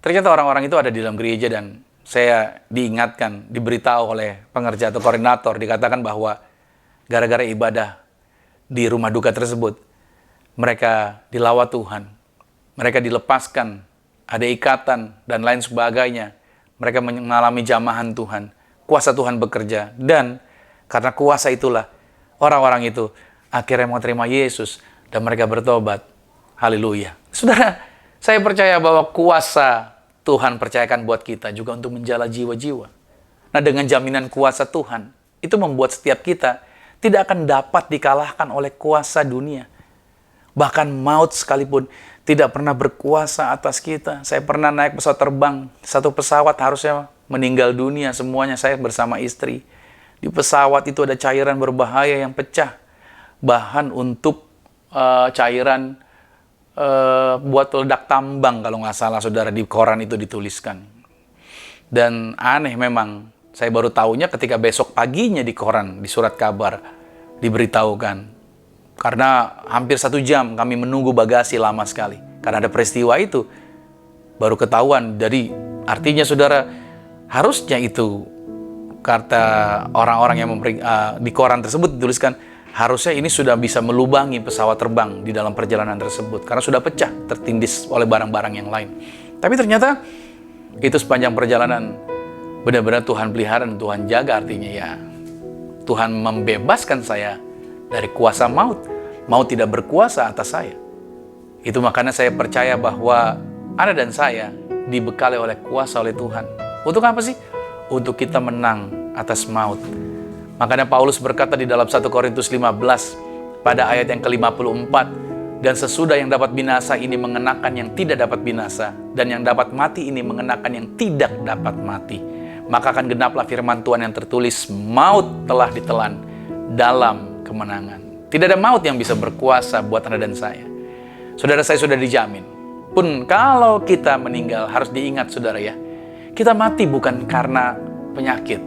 ternyata orang-orang itu ada di dalam gereja dan saya diingatkan, diberitahu oleh pengerja atau koordinator, dikatakan bahwa gara-gara ibadah di rumah duka tersebut, mereka dilawat Tuhan, mereka dilepaskan, ada ikatan dan lain sebagainya. Mereka mengalami jamahan Tuhan. Kuasa Tuhan bekerja, dan karena kuasa itulah orang-orang itu akhirnya mau terima Yesus dan mereka bertobat. Haleluya. Saudara, saya percaya bahwa kuasa Tuhan percayakan buat kita juga untuk menjala jiwa-jiwa. Nah, dengan jaminan kuasa Tuhan, itu membuat setiap kita tidak akan dapat dikalahkan oleh kuasa dunia. Bahkan maut sekalipun tidak pernah berkuasa atas kita. Saya pernah naik pesawat terbang, satu pesawat harusnya meninggal dunia semuanya, saya bersama istri. Di pesawat itu ada cairan berbahaya yang pecah. Bahan untuk cairan buat ledak tambang kalau nggak salah, saudara, di koran itu dituliskan. Dan aneh memang, saya baru tahunya ketika besok paginya di koran, di surat kabar, diberitahukan. Karena hampir 1 jam kami menunggu bagasi lama sekali. Karena ada peristiwa itu, baru ketahuan. Jadi artinya, saudara, harusnya itu kata orang-orang yang di koran tersebut dituliskan, harusnya ini sudah bisa melubangi pesawat terbang di dalam perjalanan tersebut karena sudah pecah, tertindis oleh barang-barang yang lain. Tapi ternyata itu sepanjang perjalanan benar-benar Tuhan pelihara dan Tuhan jaga. Artinya ya, Tuhan membebaskan saya dari kuasa maut. Maut tidak berkuasa atas saya. Itu makanya saya percaya bahwa Anda dan saya dibekali oleh kuasa oleh Tuhan. Untuk apa sih? Untuk kita menang atas maut. Makanya Paulus berkata di dalam 1 Korintus 15 pada ayat yang ke-54, dan sesudah yang dapat binasa ini mengenakan yang tidak dapat binasa, dan yang dapat mati ini mengenakan yang tidak dapat mati. Maka akan genaplah firman Tuhan yang tertulis, maut telah ditelan dalam kemenangan. Tidak ada maut yang bisa berkuasa buat Anda dan saya. Saudara, saya sudah dijamin. Pun kalau kita meninggal, harus diingat, saudara ya, kita mati bukan karena penyakit.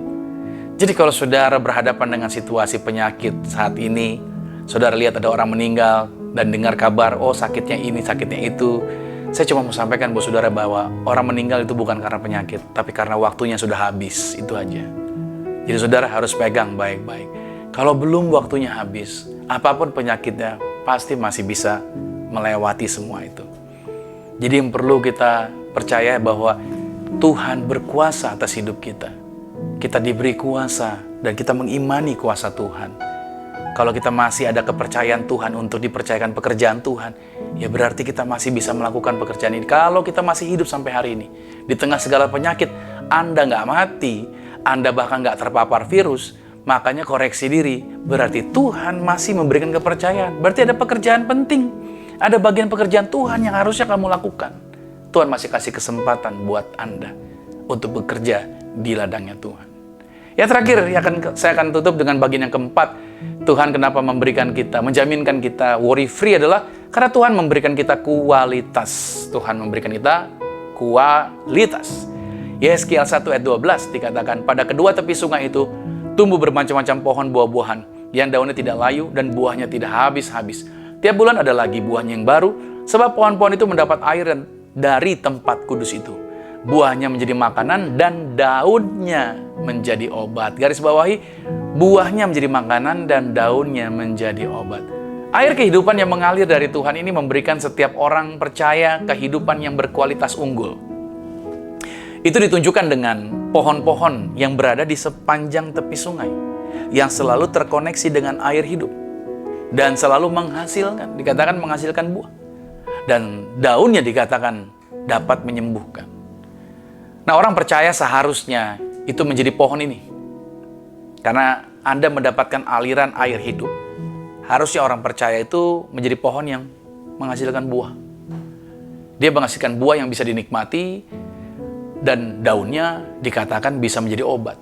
Jadi kalau saudara berhadapan dengan situasi penyakit saat ini, saudara lihat ada orang meninggal dan dengar kabar, oh sakitnya ini, sakitnya itu. Saya cuma mau sampaikan buat saudara bahwa orang meninggal itu bukan karena penyakit, tapi karena waktunya sudah habis, itu aja. Jadi saudara harus pegang baik-baik. Kalau belum waktunya habis, apapun penyakitnya, pasti masih bisa melewati semua itu. Jadi yang perlu kita percaya bahwa Tuhan berkuasa atas hidup kita. Kita diberi kuasa dan kita mengimani kuasa Tuhan. Kalau kita masih ada kepercayaan Tuhan untuk dipercayakan pekerjaan Tuhan, ya berarti kita masih bisa melakukan pekerjaan ini. Kalau kita masih hidup sampai hari ini, di tengah segala penyakit, Anda nggak mati, Anda bahkan nggak terpapar virus, makanya koreksi diri. Berarti Tuhan masih memberikan kepercayaan. Berarti ada pekerjaan penting. Ada bagian pekerjaan Tuhan yang harusnya kamu lakukan. Tuhan masih kasih kesempatan buat Anda untuk bekerja di ladangnya Tuhan. Yang terakhir, saya akan tutup dengan bagian yang keempat. Tuhan kenapa menjaminkan kita worry free adalah karena Tuhan memberikan kita kualitas. Tuhan memberikan kita kualitas. Yeskiel 1 ayat 12 dikatakan, pada kedua tepi sungai itu tumbuh bermacam-macam pohon buah-buahan, yang daunnya tidak layu dan buahnya tidak habis-habis. Tiap bulan ada lagi buahnya yang baru, sebab pohon-pohon itu mendapat air dari tempat kudus itu. Buahnya menjadi makanan dan daunnya menjadi obat. Garis bawahi, buahnya menjadi makanan dan daunnya menjadi obat. Air kehidupan yang mengalir dari Tuhan ini memberikan setiap orang percaya kehidupan yang berkualitas unggul. Itu ditunjukkan dengan pohon-pohon yang berada di sepanjang tepi sungai, yang selalu terkoneksi dengan air hidup dan selalu dikatakan menghasilkan buah. Dan daunnya dikatakan dapat menyembuhkan. Nah, orang percaya seharusnya itu menjadi pohon ini. Karena Anda mendapatkan aliran air hidup. Harusnya orang percaya itu menjadi pohon yang menghasilkan buah. Dia menghasilkan buah yang bisa dinikmati, dan daunnya dikatakan bisa menjadi obat.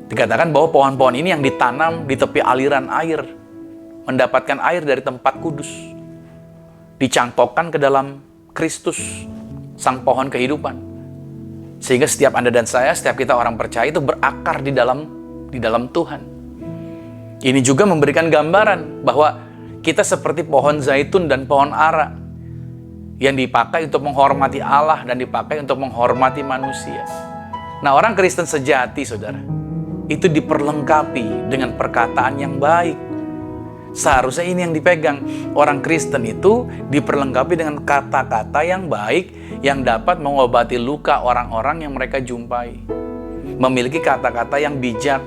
Dikatakan bahwa pohon-pohon ini yang ditanam di tepi aliran air, mendapatkan air dari tempat kudus, dicangkokkan ke dalam Kristus, sang pohon kehidupan. Sehingga setiap Anda dan saya, setiap kita orang percaya itu berakar di dalam Tuhan. Ini juga memberikan gambaran bahwa kita seperti pohon zaitun dan pohon ara yang dipakai untuk menghormati Allah dan dipakai untuk menghormati manusia. Nah, orang Kristen sejati, saudara, itu diperlengkapi dengan perkataan yang baik. Seharusnya ini yang dipegang. Orang Kristen itu diperlengkapi dengan kata-kata yang baik yang dapat mengobati luka orang-orang yang mereka jumpai. Memiliki kata-kata yang bijak,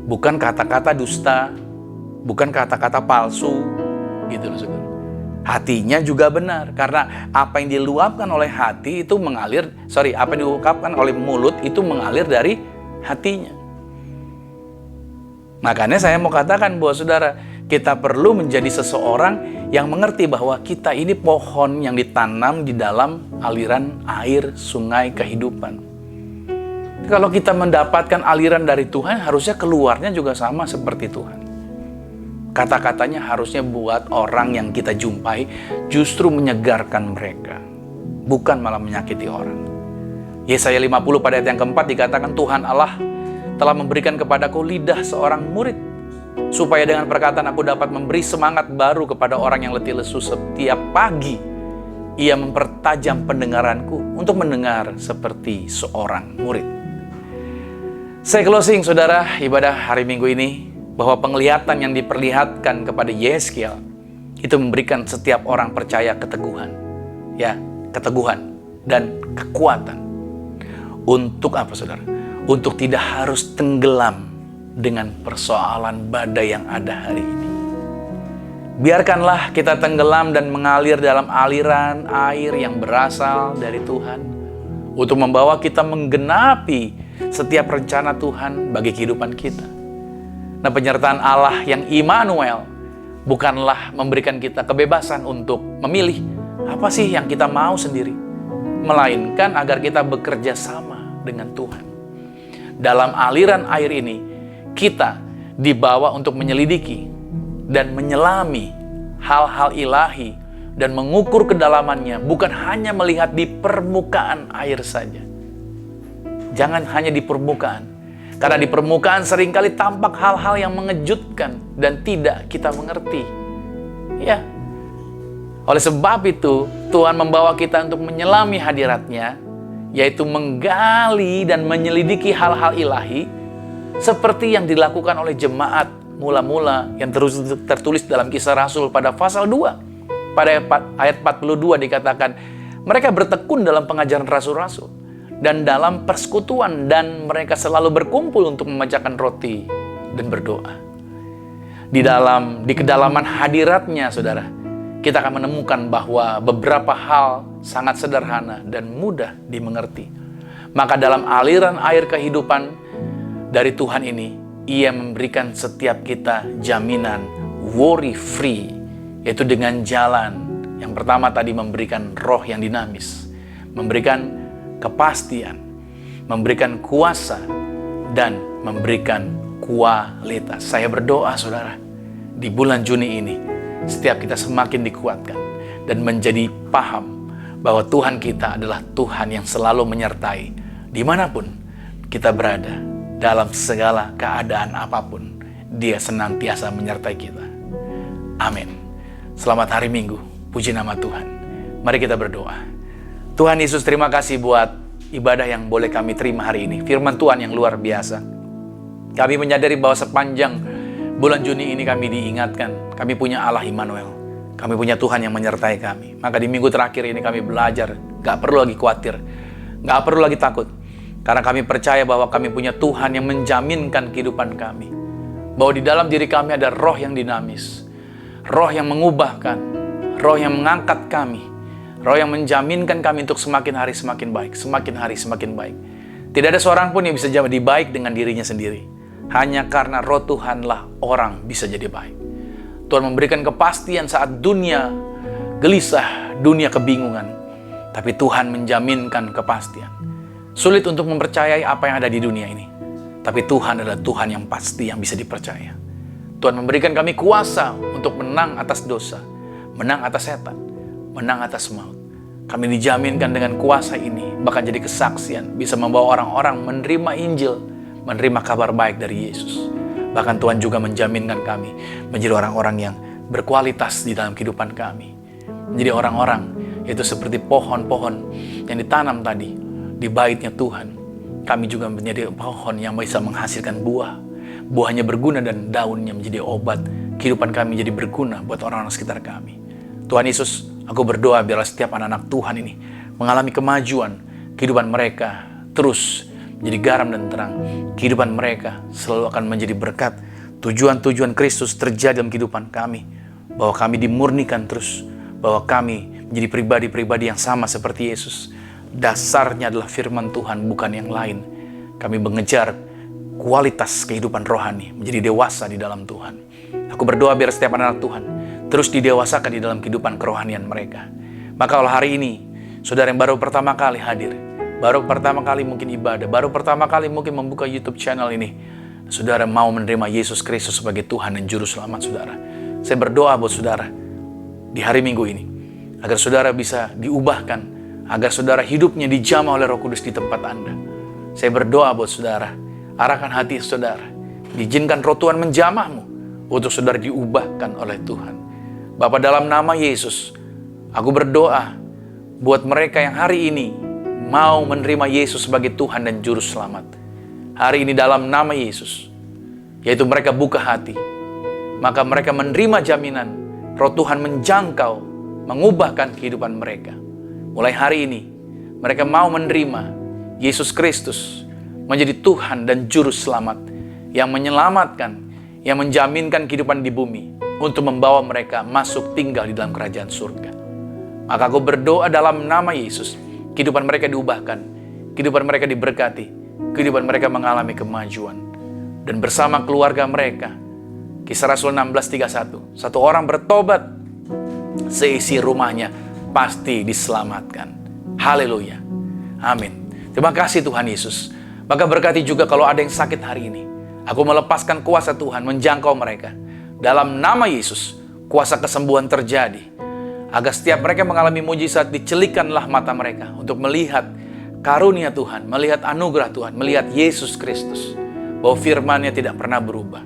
bukan kata-kata dusta, bukan kata-kata palsu, gitu loh, saudara. Hatinya juga benar, karena apa yang diluapkan oleh hati itu apa yang diungkapkan oleh mulut itu mengalir dari hatinya. Makanya saya mau katakan bahwa saudara, kita perlu menjadi seseorang yang mengerti bahwa kita ini pohon yang ditanam di dalam aliran air sungai kehidupan. Kalau kita mendapatkan aliran dari Tuhan, harusnya keluarnya juga sama seperti Tuhan. Kata-katanya harusnya buat orang yang kita jumpai justru menyegarkan mereka, bukan malah menyakiti orang. Yesaya 50 pada ayat yang keempat dikatakan, Tuhan Allah telah memberikan kepadaku lidah seorang murid, supaya dengan perkataan aku dapat memberi semangat baru kepada orang yang letih lesu. Setiap pagi ia mempertajam pendengaranku untuk mendengar seperti seorang murid. Saya closing, saudara, ibadah hari Minggu ini, bahwa penglihatan yang diperlihatkan kepada Yeskiel itu memberikan setiap orang percaya keteguhan. Keteguhan dan kekuatan. Untuk apa, saudara? Untuk tidak harus tenggelam dengan persoalan badai yang ada hari ini. Biarkanlah kita tenggelam dan mengalir dalam aliran air yang berasal dari Tuhan, untuk membawa kita menggenapi setiap rencana Tuhan bagi kehidupan kita. Nah, penyertaan Allah yang Immanuel bukanlah memberikan kita kebebasan untuk memilih apa sih yang kita mau sendiri, melainkan agar kita bekerja sama dengan Tuhan. Dalam aliran air ini, kita dibawa untuk menyelidiki dan menyelami hal-hal ilahi dan mengukur kedalamannya, bukan hanya melihat di permukaan air saja. Jangan hanya di permukaan, karena di permukaan seringkali tampak hal-hal yang mengejutkan dan tidak kita mengerti. Oleh sebab itu, Tuhan membawa kita untuk menyelami hadirat-Nya, yaitu menggali dan menyelidiki hal-hal ilahi, seperti yang dilakukan oleh jemaat mula-mula yang tertulis dalam Kisah Rasul pada pasal 2. Pada ayat 42 dikatakan, mereka bertekun dalam pengajaran rasul-rasul dan dalam persekutuan, dan mereka selalu berkumpul untuk memecahkan roti dan berdoa. Di kedalaman hadirat-Nya, saudara, kita akan menemukan bahwa beberapa hal sangat sederhana dan mudah dimengerti. Maka dalam aliran air kehidupan dari Tuhan ini, Ia memberikan setiap kita jaminan worry free, yaitu dengan jalan yang pertama tadi memberikan roh yang dinamis, memberikan kepastian, memberikan kuasa, dan memberikan kualitas. Saya berdoa saudara, di bulan Juni ini, setiap kita semakin dikuatkan dan menjadi paham bahwa Tuhan kita adalah Tuhan yang selalu menyertai dimanapun kita berada, dalam segala keadaan apapun. Dia senantiasa menyertai kita. Amin. Selamat hari Minggu. Puji nama Tuhan. Mari kita berdoa. Tuhan Yesus, terima kasih buat ibadah yang boleh kami terima hari ini. Firman Tuhan yang luar biasa. Kami menyadari bahwa sepanjang bulan Juni ini kami diingatkan, kami punya Allah Immanuel. Kami punya Tuhan yang menyertai kami. Maka di minggu terakhir ini kami belajar, gak perlu lagi khawatir, gak perlu lagi takut. Karena kami percaya bahwa kami punya Tuhan yang menjaminkan kehidupan kami. Bahwa di dalam diri kami ada roh yang dinamis, roh yang mengubahkan, roh yang mengangkat kami, roh yang menjaminkan kami untuk semakin hari semakin baik, semakin hari semakin baik. Tidak ada seorang pun yang bisa jadi baik dengan dirinya sendiri. Hanya karena roh Tuhanlah orang bisa jadi baik. Tuhan memberikan kepastian saat dunia gelisah, dunia kebingungan. Tapi Tuhan menjaminkan kepastian. Sulit untuk mempercayai apa yang ada di dunia ini. Tapi Tuhan adalah Tuhan yang pasti, yang bisa dipercaya. Tuhan memberikan kami kuasa untuk menang atas dosa, menang atas setan, menang atas maut. Kami dijaminkan dengan kuasa ini, bahkan jadi kesaksian, bisa membawa orang-orang menerima Injil, menerima kabar baik dari Yesus. Bahkan Tuhan juga menjaminkan kami menjadi orang-orang yang berkualitas di dalam kehidupan kami. Menjadi orang-orang, yaitu seperti pohon-pohon yang ditanam tadi di baitnya Tuhan. Kami juga menjadi pohon yang bisa menghasilkan buah. Buahnya berguna dan daunnya menjadi obat. Kehidupan kami jadi berguna buat orang-orang sekitar kami. Tuhan Yesus, aku berdoa biarlah setiap anak-anak Tuhan ini mengalami kemajuan. Kehidupan mereka terus menjadi garam dan terang. Kehidupan mereka selalu akan menjadi berkat. Tujuan-tujuan Kristus terjadi dalam kehidupan kami. Bahwa kami dimurnikan terus. Bahwa kami menjadi pribadi-pribadi yang sama seperti Yesus. Dasarnya adalah firman Tuhan, bukan yang lain. Kami mengejar kualitas kehidupan rohani, menjadi dewasa di dalam Tuhan. Aku berdoa biar setiap anak Tuhan terus didewasakan di dalam kehidupan kerohanian mereka. Maka kalau hari ini, saudara yang baru pertama kali hadir, baru pertama kali mungkin ibadah, baru pertama kali mungkin membuka YouTube channel ini, saudara mau menerima Yesus Kristus sebagai Tuhan dan Juru Selamat saudara. Saya berdoa buat saudara di hari Minggu ini, agar saudara bisa diubahkan, agar saudara hidupnya dijamah oleh Roh Kudus di tempat Anda. Saya berdoa buat saudara, arahkan hati saudara, diizinkan Roh Tuhan menjamahmu untuk saudara diubahkan oleh Tuhan. Bapa, dalam nama Yesus, aku berdoa buat mereka yang hari ini mau menerima Yesus sebagai Tuhan dan Juru Selamat. Hari ini dalam nama Yesus, yaitu mereka buka hati, maka mereka menerima jaminan Roh Tuhan menjangkau, mengubahkan kehidupan mereka. Mulai hari ini, mereka mau menerima Yesus Kristus menjadi Tuhan dan Juru Selamat yang menyelamatkan, yang menjaminkan kehidupan di bumi untuk membawa mereka masuk tinggal di dalam kerajaan surga. Maka aku berdoa dalam nama Yesus, kehidupan mereka diubahkan, kehidupan mereka diberkati, kehidupan mereka mengalami kemajuan. Dan bersama keluarga mereka, Kisah Rasul 16:31, satu orang bertobat, seisi rumahnya pasti diselamatkan. Haleluya. Amin. Terima kasih Tuhan Yesus. Maka berkati juga kalau ada yang sakit hari ini. Aku melepaskan kuasa Tuhan menjangkau mereka. Dalam nama Yesus, kuasa kesembuhan terjadi. Agar setiap mereka mengalami mujizat, dicelikanlah mata mereka untuk melihat karunia Tuhan, melihat anugerah Tuhan, melihat Yesus Kristus. Bahwa firman-Nya tidak pernah berubah.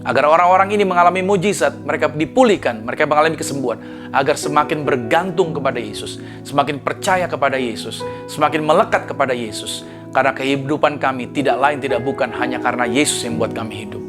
Agar orang-orang ini mengalami mujizat, mereka dipulihkan, mereka mengalami kesembuhan. Agar semakin bergantung kepada Yesus, semakin percaya kepada Yesus, semakin melekat kepada Yesus. Karena kehidupan kami tidak lain tidak bukan hanya karena Yesus yang membuat kami hidup.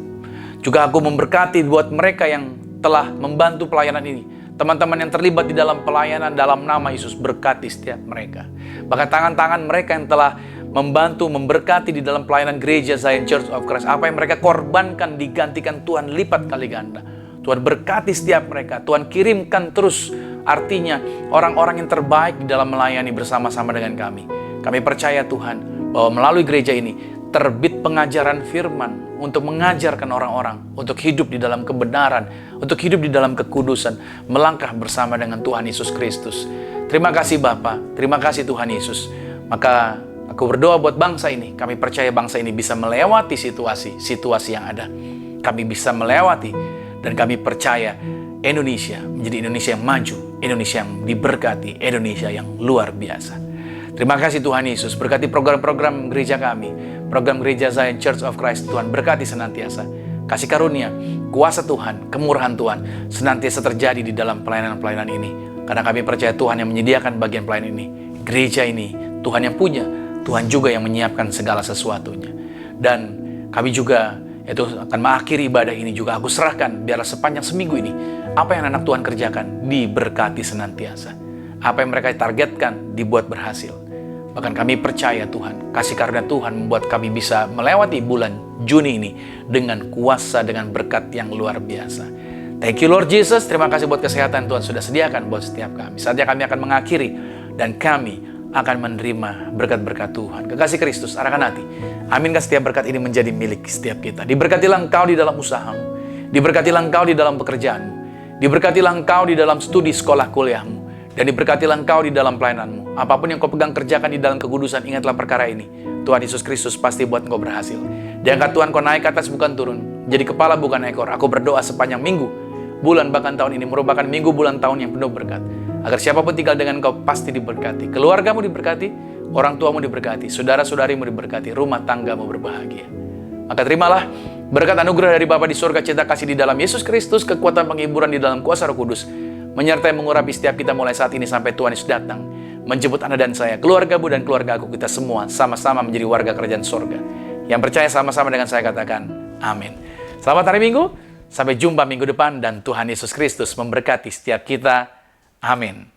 Juga aku memberkati buat mereka yang telah membantu pelayanan ini. Teman-teman yang terlibat di dalam pelayanan dalam nama Yesus, berkati setiap mereka. Bahkan tangan-tangan mereka yang telah membantu, memberkati di dalam pelayanan gereja Zion Church of Christ. Apa yang mereka korbankan digantikan Tuhan lipat kali ganda. Tuhan berkati setiap mereka. Tuhan kirimkan terus, artinya orang-orang yang terbaik di dalam melayani bersama-sama dengan kami. Kami percaya Tuhan bahwa melalui gereja ini terbit pengajaran firman untuk mengajarkan orang-orang untuk hidup di dalam kebenaran, untuk hidup di dalam kekudusan, melangkah bersama dengan Tuhan Yesus Kristus. Terima kasih Bapa, terima kasih Tuhan Yesus. Maka Aku berdoa buat bangsa ini. Kami percaya bangsa ini bisa melewati situasi yang ada. Kami bisa melewati, dan kami percaya Indonesia menjadi Indonesia yang maju, Indonesia yang diberkati, Indonesia yang luar biasa. Terima kasih Tuhan Yesus. Berkati program-program gereja kami, program gereja Zion Church of Christ. Tuhan berkati senantiasa. Kasih karunia, kuasa Tuhan, kemurahan Tuhan senantiasa terjadi di dalam pelayanan-pelayanan ini. Karena kami percaya Tuhan yang menyediakan bagian pelayanan ini. Gereja ini Tuhan yang punya, Tuhan juga yang menyiapkan segala sesuatunya. Dan kami juga itu akan mengakhiri ibadah ini juga aku serahkan, biarlah sepanjang seminggu ini apa yang anak Tuhan kerjakan diberkati senantiasa. Apa yang mereka targetkan dibuat berhasil. Bahkan kami percaya Tuhan, kasih karunia Tuhan membuat kami bisa melewati bulan Juni ini dengan kuasa, dengan berkat yang luar biasa. Thank you Lord Jesus, terima kasih buat kesehatan Tuhan sudah sediakan buat setiap kami. Saatnya kami akan mengakhiri dan kami akan menerima berkat-berkat Tuhan. Kekasih Kristus, arahkan hati. Aminkan setiap berkat ini menjadi milik setiap kita. Diberkatilah engkau di dalam usahamu. Diberkatilah engkau di dalam pekerjaanmu. Diberkatilah engkau di dalam studi sekolah kuliahmu. Dan diberkatilah engkau di dalam pelayananmu. Apapun yang kau pegang kerjakan di dalam kekudusan, ingatlah perkara ini. Tuhan Yesus Kristus pasti buat engkau berhasil. Diangkat Tuhan kau naik ke atas bukan turun. Jadi kepala bukan ekor. Aku berdoa sepanjang minggu, bulan bahkan tahun ini merupakan minggu, bulan, tahun yang penuh berkat. Agar siapapun tinggal dengan kau pasti diberkati. Keluargamu diberkati, orang tuamu diberkati, saudara-saudarimu diberkati, rumah tanggamu berbahagia. Maka terimalah berkat anugerah dari Bapa di surga, cinta kasih di dalam Yesus Kristus, kekuatan penghiburan di dalam kuasa Roh Kudus, menyertai mengurapi setiap kita mulai saat ini sampai Tuhan Yesus datang, menjemput Anda dan saya, keluargamu dan keluarga aku, kita semua sama-sama menjadi warga kerajaan surga. Yang percaya sama-sama dengan saya katakan, amin. Selamat hari Minggu, sampai jumpa minggu depan, dan Tuhan Yesus Kristus memberkati setiap kita. Amin.